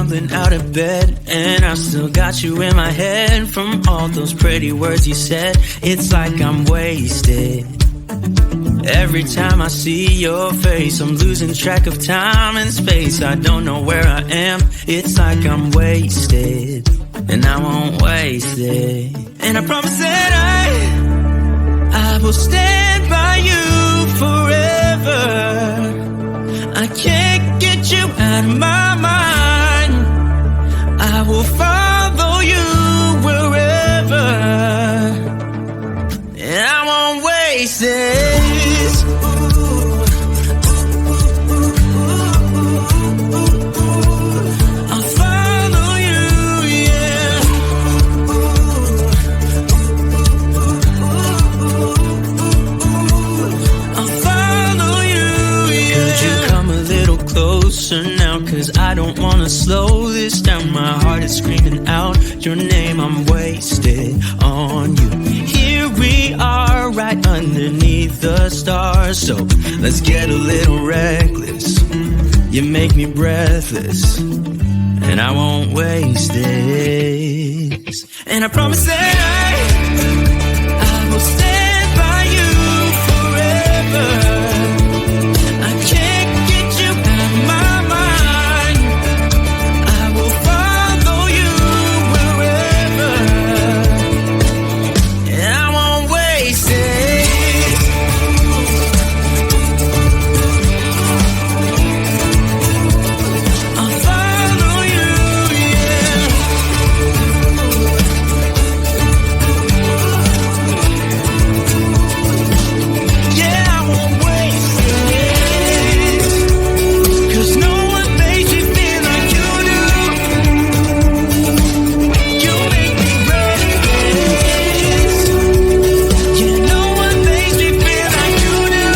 stumbling out of bed, and I still got you in my head from all those pretty words you said. It's like I'm wasted. Every time I see your face, I'm losing track of time and space. I don't know where I am. It's like I'm wasted, and I won't waste it. And I promise that I will stand by you forever. I can't get you out of my mind. I will follow you wherever, and I won't waste it. I'll follow you, yeah. I'll follow you, yeah. Could you come a little closer now? 'Cause I don't wanna slow this down. My heart is screaming out your name. I'm wasted on you. Here we are, right underneath the stars. So let's get a little reckless. You make me breathless, and I won't waste this. And I promise that I will stand by you forever. I can't get you out of my mind. I will follow you wherever, and I won't waste it. I'll follow you, yeah. Yeah, I won't waste it. 'Cause no one makes me feel like you do. You make me reckless. Yeah, no one makes me feel like you do.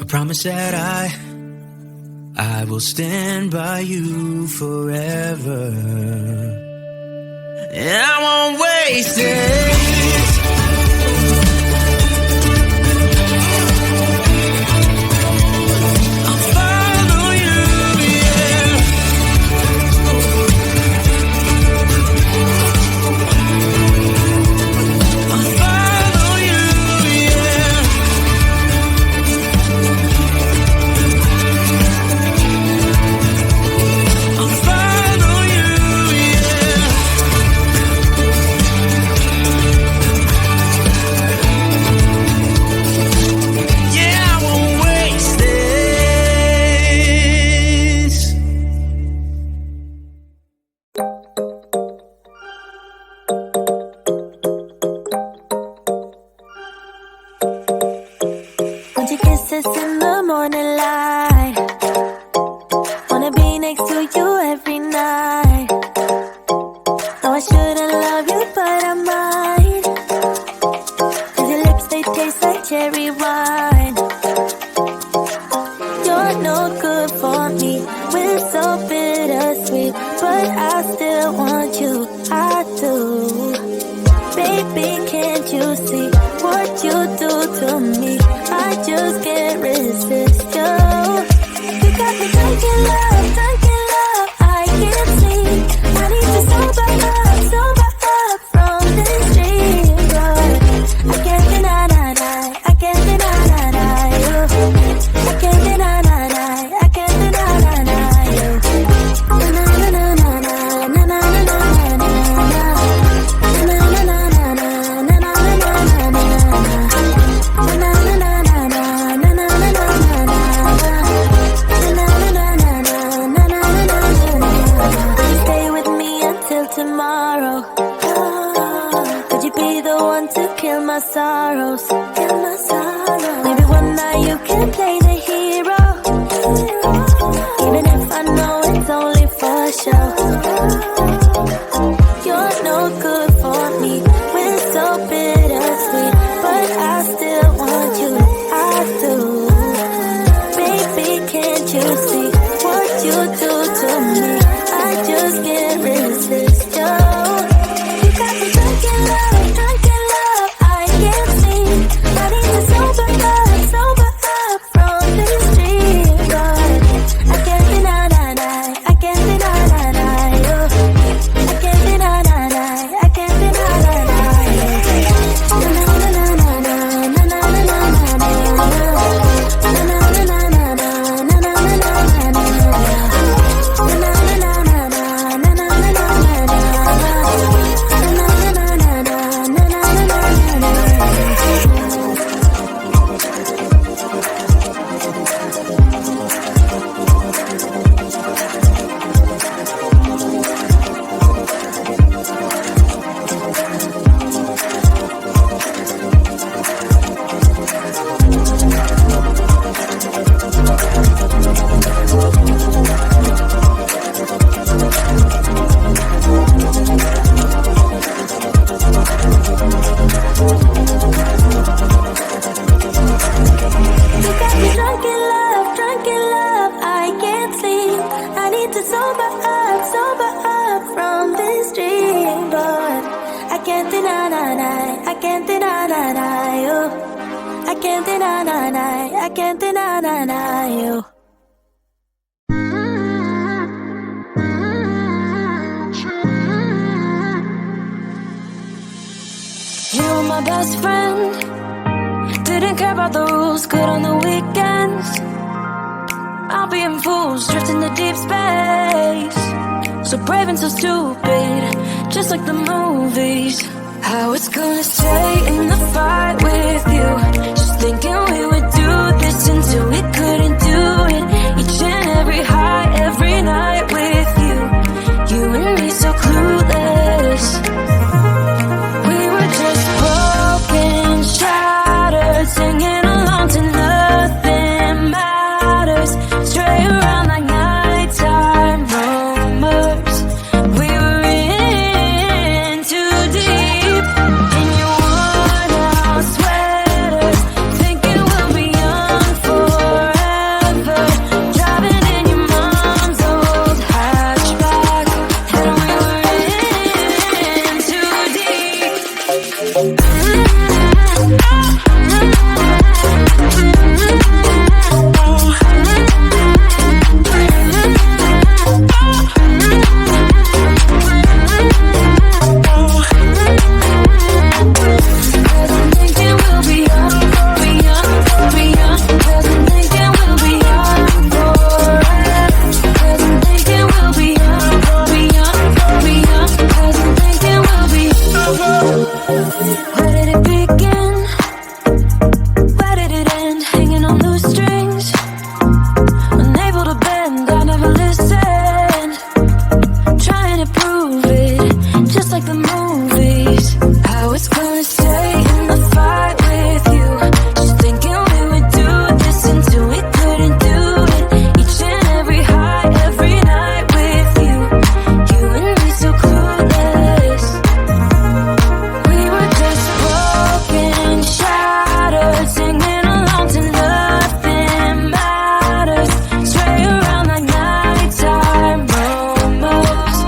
I promise that I will stand by you forever, and I won't waste it. I'll follow you, yeah. I'll follow you, yeah. I'll follow you, yeah. Yeah, I won't waste this. Want your kisses in the morning light. Wanna be next to you every night. Know I shouldn't love you, but I might. 'Cause your lips, they taste like cherry wine. You're no good for me. We're so bittersweet, but I still want you. I do. Baby, can't you see what you do to me? I just can't resist you. You got me drinking love, I can't sleep. I need to sober up from this dream. But I can't deny you. I can't deny you. I can't deny you. Na na na na na. you. I can't deny you. You were my best friend. Didn't care about the rules, good on the weekends. I'll be in fools, drifting to deep space. So brave and so stupid, just like the movies. How it's gonna stay in the fight with you. Just thinking we would do this until we couldn't do it. Each and every high, every night with you. You and me so clueless. We were just broken, shattered, singing along to nothing matters. Stray around like nighttime rumors. We were in too deep. In your worn out sweaters, thinking we'll be young forever. Driving in your mom's old hatchback, and we were in too deep. Where did it begin? Where did it end? Hanging on loose strings, unable to bend. I never listened, trying to prove it, just like the movies. How it's gonna stay in the fight with you. Just thinking we would do this until we couldn't do it. Each and every high, every night with you. You and me so clueless. We were just broken, shattered, singing along to nothing matters. Stray around like nighttime rumors.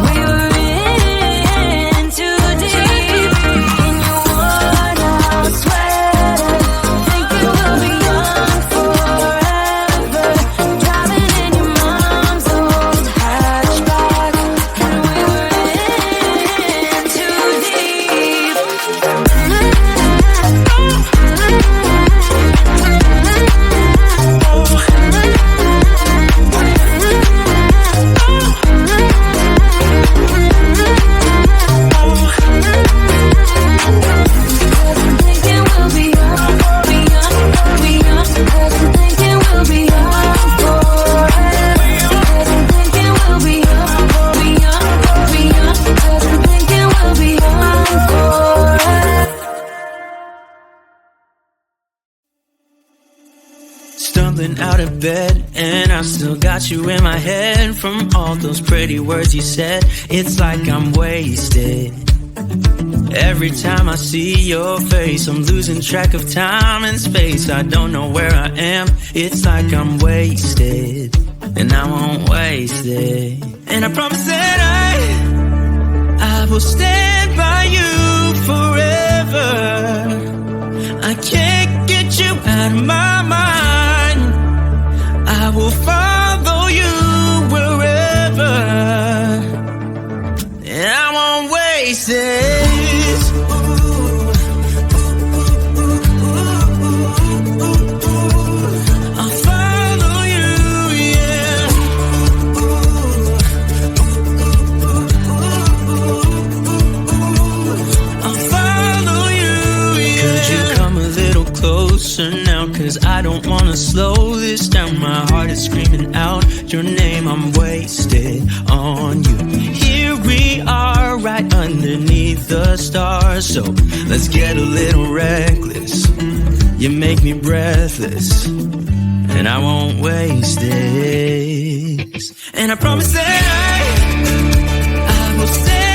We were in too deep. In your worn out sweater, thinking we'll be young forever. Driving in your mom's old hatchback, and we were in too deep. Thinking we'll be young, be young, be young. Thinking we'll be young forever. Thinking we'll be young, be young, be young. Thinking we'll be young forever. Stumbling out of bed, and I still got you in my head. From all those pretty words you said, it's like I'm wasted. Every time I see your face, I'm losing track of time and space. I don't know where I am, it's like I'm wasted, and I won't waste it. And I promise that I will stand by you forever. I can't get you out of my mind. I will follow you wherever, and I won't waste it. I'll follow you, yeah. I'll follow you, yeah. Could you come a little closer now? 'Cause I don't wanna slow this down. My heart is screaming out your name. I'm wasted on you. Here we are, right underneath the stars. So let's get a little reckless. You make me breathless, and I won't waste this. And I promise that I will stay